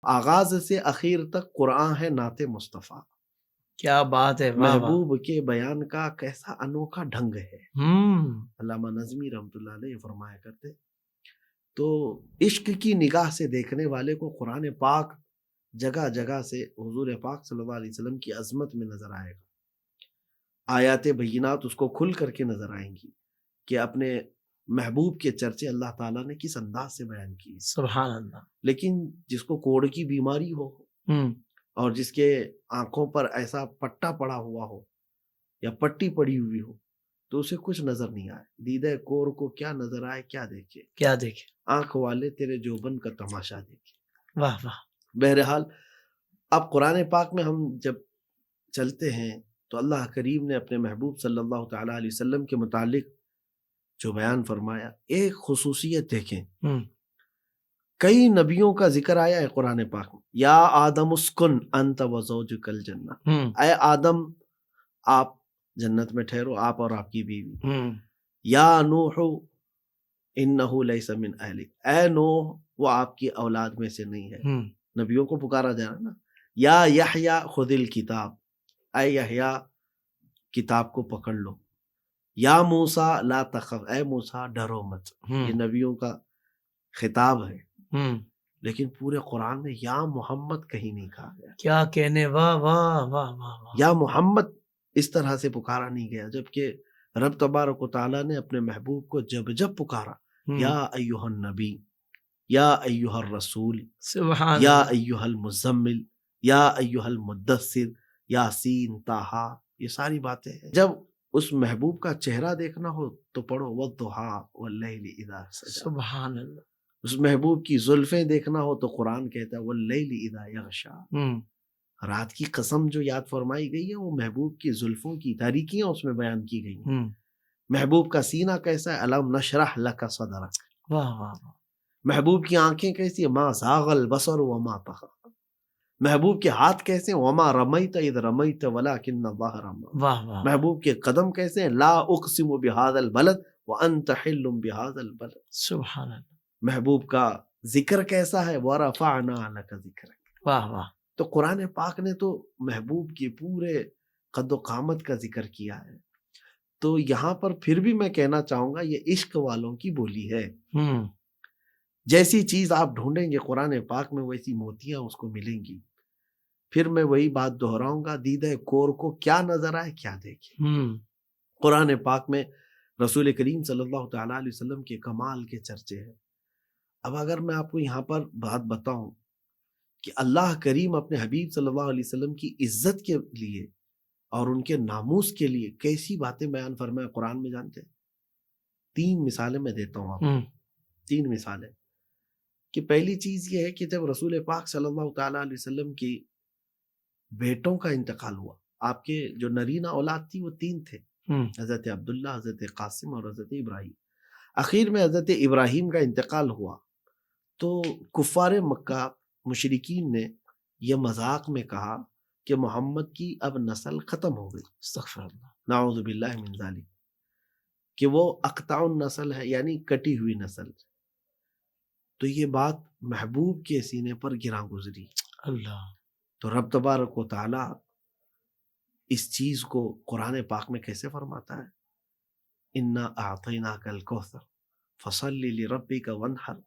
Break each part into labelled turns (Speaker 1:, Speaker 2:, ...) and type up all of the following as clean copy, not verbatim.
Speaker 1: آغاز سے اخیر تک قرآن ہے نعت مصطفیٰ.
Speaker 2: کیا بات ہے، واہ واہ.
Speaker 1: محبوب کے بیان کا کیسا انوکھا ڈھنگ ہے. علامہ نظمی رحمۃ اللہ علیہ فرمایا کرتے تو عشق کی نگاہ سے دیکھنے والے کو قرآن پاک جگہ جگہ سے حضور پاک صلی اللہ علیہ وسلم کی عظمت میں نظر آئے گا. آیات بینات اس کو کھل کر کے نظر آئیں گی کہ اپنے محبوب کے چرچے اللہ تعالیٰ نے کس انداز سے بیان کیے.
Speaker 2: سبحان اللہ.
Speaker 1: لیکن جس کو کوڑ کی بیماری ہو اور جس کے آنکھوں پر ایسا پٹا پڑا ہوا ہو یا پٹی پڑی ہوئی ہو تو اسے کچھ نظر نہیں آئے. دیدہ کور کو کیا نظر آئے، کیا دیکھے،
Speaker 2: کیا دیکھے.
Speaker 1: آنکھ والے تیرے جوبن کا تماشا دیکھے.
Speaker 2: واہ واہ.
Speaker 1: بہرحال اب قرآن پاک میں ہم جب چلتے ہیں تو اللہ کریم نے اپنے محبوب صلی اللہ تعالیٰ علیہ وسلم کے متعلق جو بیان فرمایا، ایک خصوصیت دیکھیں. کئی نبیوں کا ذکر آیا ہے قرآن پاک میں. یا آدم اسکن انت وزوجک الجنہ، اے آدم آپ جنت میں ٹھہرو، آپ اور آپ کی بیوی. یا نوح انہ لیس من اہلک، اے نوح وہ آپ کی اولاد میں سے نہیں ہے. نبیوں کو پکارا جا رہا نا. یا یحییٰ خذ الکتاب، اے یحییٰ کتاب کو پکڑ لو. یا موسیٰ لا تخف، اے موسیٰ ڈرو مت. یہ نبیوں کا خطاب ہے. لیکن پورے قرآن میں یا محمد کہیں نہیں کہا گیا.
Speaker 2: کیا کہنے، واہ واہ واہ واہ.
Speaker 1: یا محمد اس طرح سے پکارا نہیں گیا، جبکہ رب تبارک و تعالیٰ نے اپنے محبوب کو جب جب پکارا، یا ایہا النبی، یا ایہا الرسول،
Speaker 2: سبحان
Speaker 1: یا
Speaker 2: اللہ.
Speaker 1: ایہا المزمل، یا ایہا المدثر، یاسین، طٰہٰ، یہ ساری باتیں ہیں. جب اس محبوب کا چہرہ دیکھنا ہو تو پڑھو والضحیٰ واللیل اذا سجی.
Speaker 2: سبحان اللہ.
Speaker 1: اس محبوب کی زلفیں دیکھنا ہو تو قرآن کہتا ہے واللیل اذا یغشی. رات کی قسم جو یاد فرمائی گئی ہے وہ محبوب کی زلفوں کی تاریکیاں اس میں بیان کی گئی ہیں. محبوب کا سینہ کیسا ہے، الم نشرح لک صدرک.
Speaker 2: واہ واہ.
Speaker 1: محبوب کی آنکھیں کیسی ہیں، ما زاغ البصر وما طغى. محبوب کے ہاتھ کیسے ہیں، وما رمیت اذ رمیت ولکن اللہ رمی.
Speaker 2: واہ واہ.
Speaker 1: محبوب کے قدم کیسے ہیں، لا اقسم بہذا البلد وانت حل بہذا البلد.
Speaker 2: سبحان اللہ.
Speaker 1: محبوب کا ذکر کیسا ہے، ورفعنا لک ذکرک.
Speaker 2: واہ واہ.
Speaker 1: تو قرآن پاک نے تو محبوب کے پورے قد و قامت کا ذکر کیا ہے. تو یہاں پر پھر بھی میں کہنا چاہوں گا یہ عشق والوں کی بولی ہے. جیسی چیز آپ ڈھونڈیں گے قرآن پاک میں ویسی موتیاں اس کو ملیں گی. پھر میں وہی بات دہراؤں گا، دیدہ کور کو کیا نظر آئے، کیا دیکھے. قرآن پاک میں رسول کریم صلی اللہ تعالیٰ علیہ وسلم کے کمال کے چرچے ہیں. اب اگر میں آپ کو یہاں پر بات بتاؤں کہ اللہ کریم اپنے حبیب صلی اللہ علیہ وسلم کی عزت کے لیے اور ان کے ناموس کے لیے کیسی باتیں بیان فرمائے قرآن میں، جانتے ہیں؟ 3 مثالیں میں دیتا ہوں آپ کو. 3 مثالیں کہ پہلی چیز یہ ہے کہ جب رسول پاک صلی اللہ تعالیٰ علیہ وسلم کی بیٹوں کا انتقال ہوا، آپ کے جو نرینہ اولاد تھی وہ 3 تھے، حضرت عبداللہ، حضرت قاسم اور حضرت ابراہیم. اخیر میں حضرت ابراہیم کا انتقال ہوا تو کفار مکہ مشرکین نے یہ مذاق میں کہا کہ محمد کی اب نسل ختم ہو گئی. استغفر اللہ، نعوذ باللہ من ذالک، کہ وہ اقطاع النسل ہے، یعنی کٹی ہوئی نسل. تو یہ بات محبوب کے سینے پر گراں گزری. اللہ. تو رب تبارک و تعالی اس چیز کو قرآن پاک میں کیسے فرماتا ہے، انا اعطیناک الکوثر فصل لربک وانحر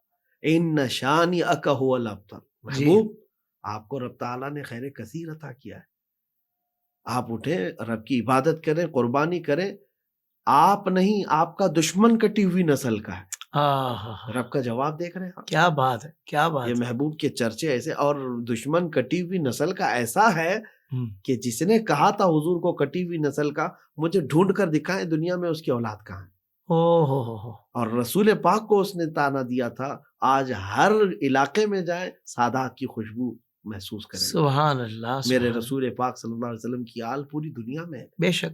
Speaker 1: ان شانئک هو الابتر. محبوب آپ کو رب تعالیٰ نے خیر کثیر عطا کیا ہے، آپ اٹھیں، رب کی عبادت کریں، قربانی کریں. آپ نہیں، آپ کا دشمن کٹی ہوئی نسل کا ہے. رب کا جواب دیکھ رہے ہیں.
Speaker 2: کیا بات ہے، کیا بات.
Speaker 1: یہ محبوب کے چرچے ایسے، اور دشمن کٹی ہوئی نسل کا ایسا ہے کہ جس نے کہا تھا حضور کو کٹی ہوئی نسل کا، مجھے ڈھونڈ کر دکھائیں دنیا میں اس کی اولاد کہاں ہے. اور رسول پاک کو اس نے تانا دیا تھا، آج ہر علاقے میں جائیں سادات کی خوشبو محسوس کریں.
Speaker 2: سبحان اللہ.
Speaker 1: میرے رسول پاک صلی اللہ علیہ وسلم کی آل پوری دنیا میں ہے.
Speaker 2: بے شک،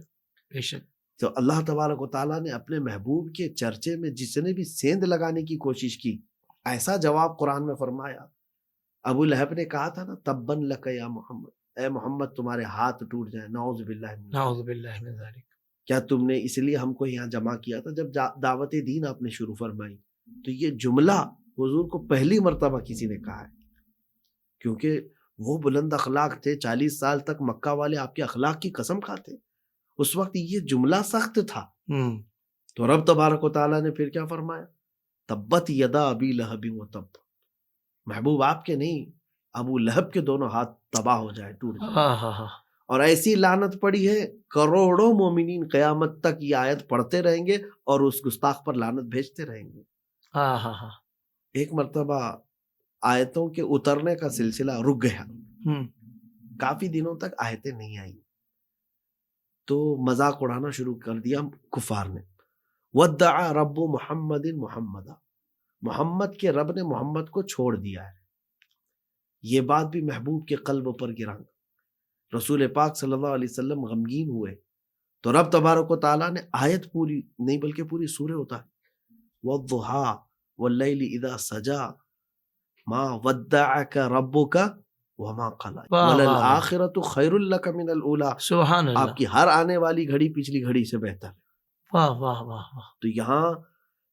Speaker 2: بے شک.
Speaker 1: تو اللہ تبارک و تعالیٰ نے اپنے محبوب کے چرچے میں جس نے بھی سیند لگانے کی کوشش کی، ایسا جواب قرآن میں فرمایا. ابو لہب نے کہا تھا نا، تبن لک یا محمد، اے محمد تمہارے ہاتھ ٹوٹ جائیں، نعوذ باللہ من ذالک. کیا تم نے اس لیے ہم کو یہاں جمع کیا تھا جب دعوت دین آپ نے شروع فرمائی؟ تو یہ جملہ حضور کو پہلی مرتبہ کسی نے کہا ہے. کیونکہ وہ بلند اخلاق تھے، 40 سال تک مکہ والے آپ کے اخلاق کی قسم کھاتے. اس وقت یہ جملہ سخت تھا. تو رب تبارک و تعالیٰ نے پھر کیا فرمایا؟ تبت یدا ابی لہب و تب. محبوب آپ کے نہیں، ابو لہب کے دونوں ہاتھ تباہ ہو جائے، ٹوٹ جائے. اور ایسی لعنت پڑی ہے، کروڑوں مومنین قیامت تک یہ آیت پڑھتے رہیں گے اور اس گستاخ پر لعنت بھیجتے رہیں گے. ایک مرتبہ آیتوں کے اترنے کا سلسلہ رک گیا، کافی دنوں تک آیتیں نہیں آئیں. تو مذاق اڑانا شروع کر دیا کفار نے. ودع رب محمد محمدا، محمد کے رب نے محمد کو چھوڑ دیا ہے. یہ بات بھی محبوب کے قلب پر گرا. رسول پاک صلی اللہ علیہ وسلم غمگین ہوئے. تو رب تبارک و تعالیٰ نے آیت پوری نہیں بلکہ پوری سورہ ہوتا ہے، والضحیٰ واللیل اذا سجا ما ودعک ربک وما قلی وللآخرۃ خیر لک من الاولی.
Speaker 2: سبحان اللہ.
Speaker 1: آپ کی ہر آنے والی گھڑی پچھلی گھڑی سے بہتر ہے.
Speaker 2: واہ واہ واہ واہ.
Speaker 1: تو یہاں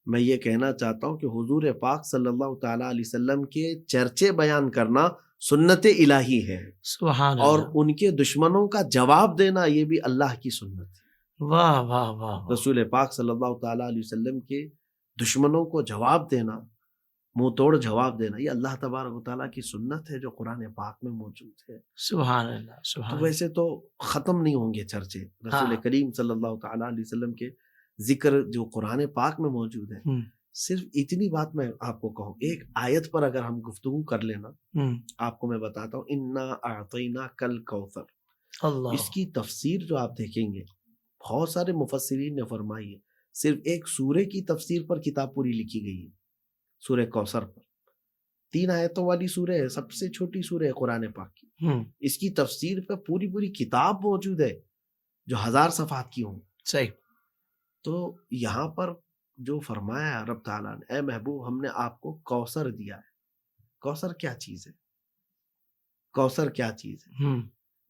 Speaker 1: میں یہ کہنا چاہتا ہوں کہ حضور پاک صلی اللہ تعالیٰ علیہ وسلم کے چرچے بیان کرنا سنت الہی ہے.
Speaker 2: سبحان اللہ.
Speaker 1: اور ان کے دشمنوں کا جواب دینا یہ بھی اللہ کی سنت ہے.
Speaker 2: واہ واہ واہ.
Speaker 1: رسول پاک صلی اللہ تعالیٰ علیہ وسلم کے دشمنوں کو جواب دینا، منہ توڑ جواب دینا، یہ اللہ تبارک و تعالیٰ کی سنت ہے جو قرآن پاک میں موجود ہے.
Speaker 2: سبحان اللہ. سبحان
Speaker 1: تو ویسے تو ختم نہیں ہوں گے چرچے رسول کریم صلی اللہ تعالیٰ علیہ وسلم کے ذکر جو قرآن پاک میں موجود ہے. صرف اتنی بات میں آپ کو کہوں، ایک آیت پر اگر ہم گفتگو کر لینا، آپ کو میں بتاتا ہوں، انا اعطیناک الکوثر.
Speaker 2: اللہ.
Speaker 1: اس کی تفسیر جو آپ دیکھیں گے بہت سارے مفسرین نے فرمائی ہے. صرف ایک سورے کی تفسیر پر کتاب پوری لکھی گئی ہے، سورہ کوثر پر. 3 آیتوں والی سورہ ہے، سب سے چھوٹی سورہ ہے قرآن پاک کی. اس کی تفسیر پہ پوری کتاب موجود ہے جو 1000 صفحات کی ہوں.
Speaker 2: صحیح.
Speaker 1: تو یہاں پر جو فرمایا رب تعالیٰ نے، اے محبوب ہم نے آپ کو کوثر دیا ہے. کوثر کیا چیز ہے؟ کوثر کیا چیز ہے؟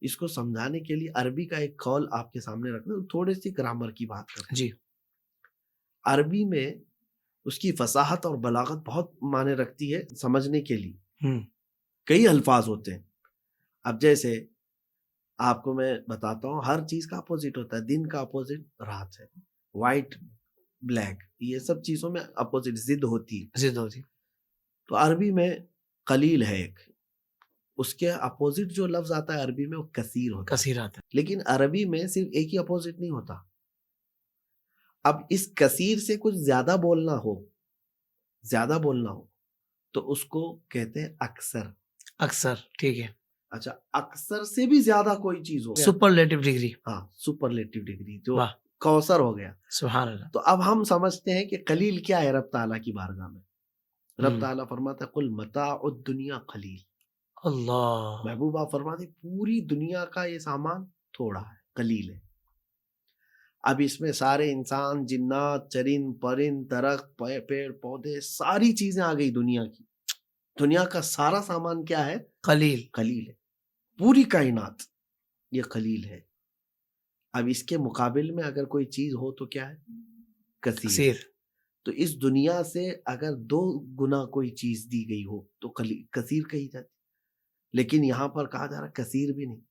Speaker 1: اس کو سمجھانے کے لیے عربی کا ایک قول آپ کے سامنے رکھنا، تھوڑی سی گرامر کی بات کریں.
Speaker 2: جی.
Speaker 1: عربی میں اس کی فصاحت اور بلاغت بہت معنی رکھتی ہے سمجھنے کے لیے. کئی الفاظ ہوتے ہیں. اب جیسے آپ کو میں بتاتا ہوں، ہر چیز کا اپوزٹ ہوتا ہے. دن کا اپوزٹ رات ہے، وائٹ بلیک، یہ سب چیزوں میں اپوزٹ ضد ہوتی ہے. تو عربی میں قلیل ہے ایک، اس کے اپوزٹ جو لفظ آتا ہے عربی میں وہ کثیر ہوتا ہے.
Speaker 2: کثیر آتا ہے.
Speaker 1: لیکن عربی میں صرف ایک ہی اپوزٹ نہیں ہوتا. اب اس کثیر سے کچھ زیادہ بولنا ہو تو اس کو کہتے ہیں اکثر.
Speaker 2: اکثر. ٹھیک ہے.
Speaker 1: اچھا، اکثر سے بھی زیادہ کوئی چیز ہو،
Speaker 2: سپرلیٹو ڈگری.
Speaker 1: ہاں، سپرلیٹو ڈگری جو کوثر ہو گیا.
Speaker 2: سبحان اللہ.
Speaker 1: تو اب ہم سمجھتے ہیں کہ قلیل کیا ہے رب تعالیٰ کی بارگاہ میں. رب تعالیٰ فرماتا ہے قل متاع الدنیا قلیل.
Speaker 2: اللہ.
Speaker 1: محبوبہ فرماتے پوری دنیا کا یہ سامان تھوڑا ہے، قلیل ہے. اب اس میں سارے انسان، جنات، چرند پرند، درخت، پیڑ پودے، ساری چیزیں آ گئی دنیا کی. دنیا کا سارا سامان کیا ہے؟
Speaker 2: قلیل.
Speaker 1: قلیل ہے. پوری کائنات یہ قلیل ہے. اب اس کے مقابل میں اگر کوئی چیز ہو تو کیا ہے؟ کثیر. تو اس دنیا سے اگر 2 گنا کوئی چیز دی گئی ہو تو کثیر کہی جاتی. لیکن یہاں پر کہا جا رہا کثیر بھی نہیں،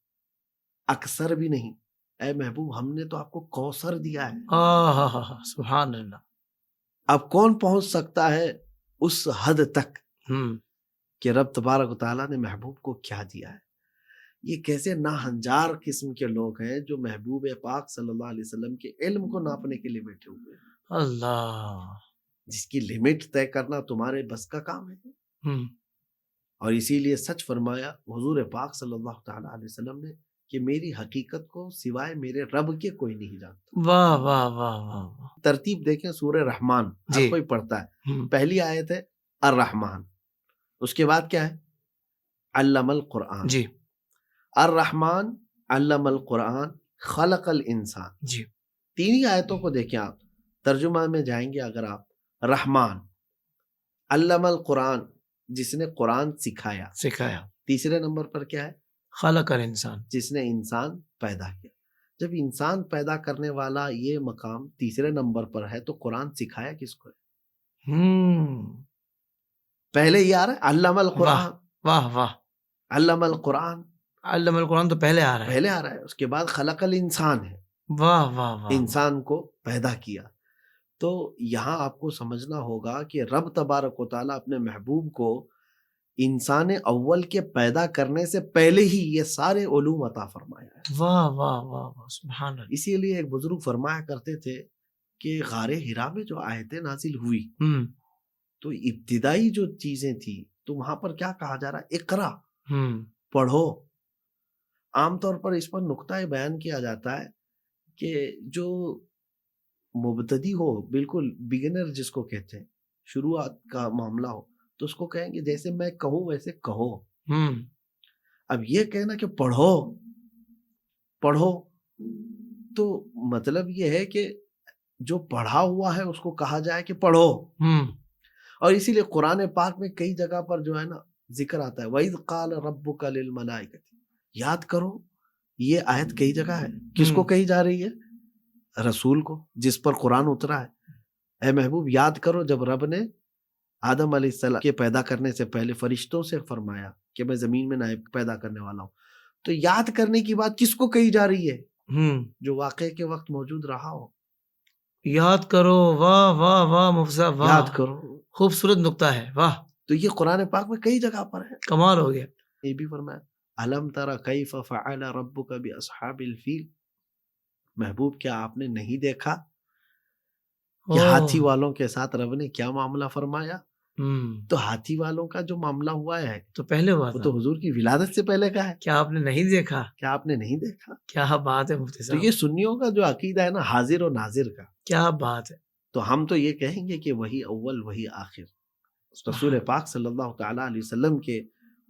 Speaker 1: اکثر بھی نہیں. اے محبوب ہم نے تو آپ کو کوثر دیا ہے.
Speaker 2: سبحان اللہ.
Speaker 1: اب کون پہنچ سکتا ہے اس حد تک کہ رب تبارک و تعالیٰ نے محبوب کو کیا دیا ہے. یہ کیسے ناہنجار قسم کے لوگ ہیں جو محبوب پاک صلی اللہ علیہ وسلم کے علم کو ناپنے کے لیے بیٹھے ہوئے ہیں.
Speaker 2: اللہ.
Speaker 1: جس کی لمٹ طے کرنا تمہارے بس کا کام ہے. اور اسی لیے سچ فرمایا حضور پاک صلی اللہ تعالیٰ علیہ وسلم نے کہ میری حقیقت کو سوائے میرے رب کے کوئی نہیں جانتا.
Speaker 2: واہ واہ واہ واہ.
Speaker 1: ترتیب دیکھیں، سورہ رحمان ہر کوئی پڑھتا ہے. پہلی آیت ہے الرحمن، اس کے بعد کیا ہے؟ علم القرآن.
Speaker 2: جی.
Speaker 1: الرحمن علم القرآن خلق الانسان.
Speaker 2: جی.
Speaker 1: 3 ہی آیتوں کو دیکھیں آپ، ترجمہ میں جائیں گے اگر آپ، رحمان، علم القرآن جس نے قرآن سکھایا. تیسرے نمبر پر کیا ہے؟
Speaker 2: خلق الانسان، جس
Speaker 1: نے انسان پیدا کیا. جب انسان پیدا کرنے والا یہ مقام تیسرے نمبر پر ہے تو قرآن سکھایا کس کو ہے؟ پہلے یہ آ رہا ہے علم القرآن.
Speaker 2: واہ واہ.
Speaker 1: علم القرآن،
Speaker 2: علم القرآن تو پہلے آ رہا ہے،
Speaker 1: پہلے آ رہا ہے، اس کے بعد خلق الانسان ہے،
Speaker 2: واہ واہ واہ،
Speaker 1: انسان کو پیدا کیا. تو یہاں آپ کو سمجھنا ہوگا کہ رب تبارک و تعالیٰ اپنے محبوب کو انسان اول کے پیدا کرنے سے پہلے ہی یہ سارے علوم عطا فرمایا ہے.
Speaker 2: واہ واہ واہ واہ، سبحان اللہ.
Speaker 1: اسی لیے ایک بزرگ فرمایا کرتے تھے کہ غار حرا میں جو آیتیں نازل ہوئی تو ابتدائی جو چیزیں تھیں تو وہاں پر کیا کہا جا رہا ہے؟ اقرا، پڑھو. عام طور پر اس پر نقطہ بیان کیا جاتا ہے کہ جو مبتدی ہو، بالکل بگنر جس کو کہتے ہیں، شروعات کا معاملہ ہو، تو اس کو کہیں گے جیسے میں کہوں ویسے کہو. اب یہ کہنا کہ پڑھو پڑھو، تو مطلب یہ ہے کہ جو پڑھا ہوا ہے اس کو کہا جائے کہ پڑھو. اور اسی لیے قرآن پاک میں کئی جگہ پر جو ہے نا ذکر آتا ہے وَإِذْ قَالَ رَبُّكَ لِلْمَلَائِكَةِ. یاد کرو، یہ آیت کئی جگہ ہے. کس کو کہی جا رہی ہے؟ رسول کو، جس پر قرآن اترا ہے. اے محبوب یاد کرو جب رب نے آدم علیہ السلام کے پیدا کرنے سے پہلے فرشتوں سے فرمایا کہ میں زمین میں نائب پیدا کرنے والا ہوں. تو یاد کرنے کی بات کس کو کہی جا رہی ہے؟ جو واقعے کے وقت موجود رہا ہو.
Speaker 2: یاد کرو، واہ واہ واہ مفتی صاحب، واہ،
Speaker 1: یاد کرو،
Speaker 2: خوبصورت نقطہ ہے، واہ.
Speaker 1: تو یہ قرآن پاک میں کئی جگہ پر ہے.
Speaker 2: کمال ہو گیا.
Speaker 1: یہ بھی فرمایا الم تر کیف فعل ربک باصحاب الفیل. محبوب کیا آپ نے نہیں دیکھا کہ ہاتھی والوں کے ساتھ رب نے کیا معاملہ فرمایا؟ تو ہاتھی والوں کا جو معاملہ ہوا ہے
Speaker 2: تو پہلے ہوا
Speaker 1: وہ تو حضور کی ولادت سے پہلے کا ہے.
Speaker 2: کیا آپ نے نہیں دیکھا؟
Speaker 1: کیا آپ نے نہیں دیکھا؟
Speaker 2: کیا بات ہے مفتی
Speaker 1: تو
Speaker 2: صاحب.
Speaker 1: یہ سنیوں کا جو عقیدہ ہے نا حاضر و ناظر کا،
Speaker 2: کیا بات ہے.
Speaker 1: تو ہم تو یہ کہیں گے کہ وہی اول وہی آخر. رسول پاک صلی اللہ تعالیٰ علیہ وسلم کے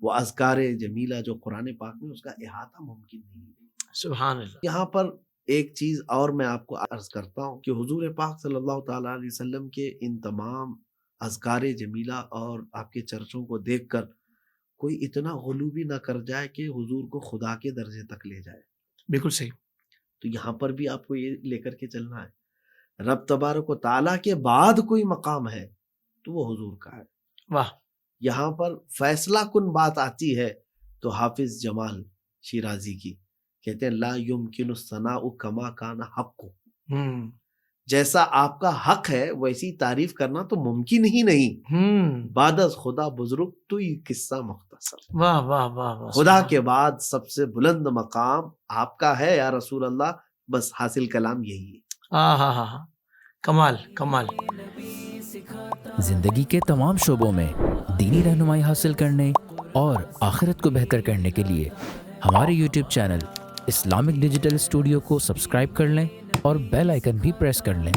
Speaker 1: وہ اذکار جمیلہ جو قرآن پاک میں، اس کا احاطہ ممکن نہیں ہے.
Speaker 2: سبحان اللہ.
Speaker 1: یہاں پر ایک چیز اور میں آپ کو عرض کرتا ہوں کہ حضور پاک صلی اللہ تعالیٰ علیہ وسلم کے ان تمام اذکار جمیلہ اور آپ کے چرچوں کو دیکھ کر کوئی اتنا غلو بھی نہ کر جائے کہ حضور کو خدا کے درجے تک لے جائے.
Speaker 2: بالکل صحیح.
Speaker 1: تو یہاں پر بھی آپ کو یہ لے کر کے چلنا ہے، رب تبارک و تعالیٰ کے بعد کوئی مقام ہے تو وہ حضور کا ہے.
Speaker 2: واہ.
Speaker 1: یہاں پر فیصلہ کن بات آتی ہے تو حافظ جمال شیرازی کی کہتے ہیں لا یمکن الثناء کما کان حق. جیسا آپ کا حق ہے ویسی تعریف کرنا تو ممکن ہی نہیں. بعد از خدا بزرگ تو یہ قصہ مختصر.
Speaker 2: واہ واہ واہ.
Speaker 1: خدا کے بعد سب سے بلند مقام آپ کا ہے یا رسول اللہ، بس حاصل کلام یہی ہے.
Speaker 2: ہاں، کمال کمال.
Speaker 3: زندگی کے تمام شعبوں میں دینی رہنمائی حاصل کرنے اور آخرت کو بہتر کرنے کے لیے ہمارے YouTube channel Islamic digital studio کو سبسکرائب کر لیں اور بیل آئیکن بھی پریس کر لیں.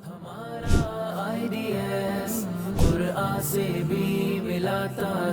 Speaker 3: ہمارا IDS قرآن سے بھی ملا تھا.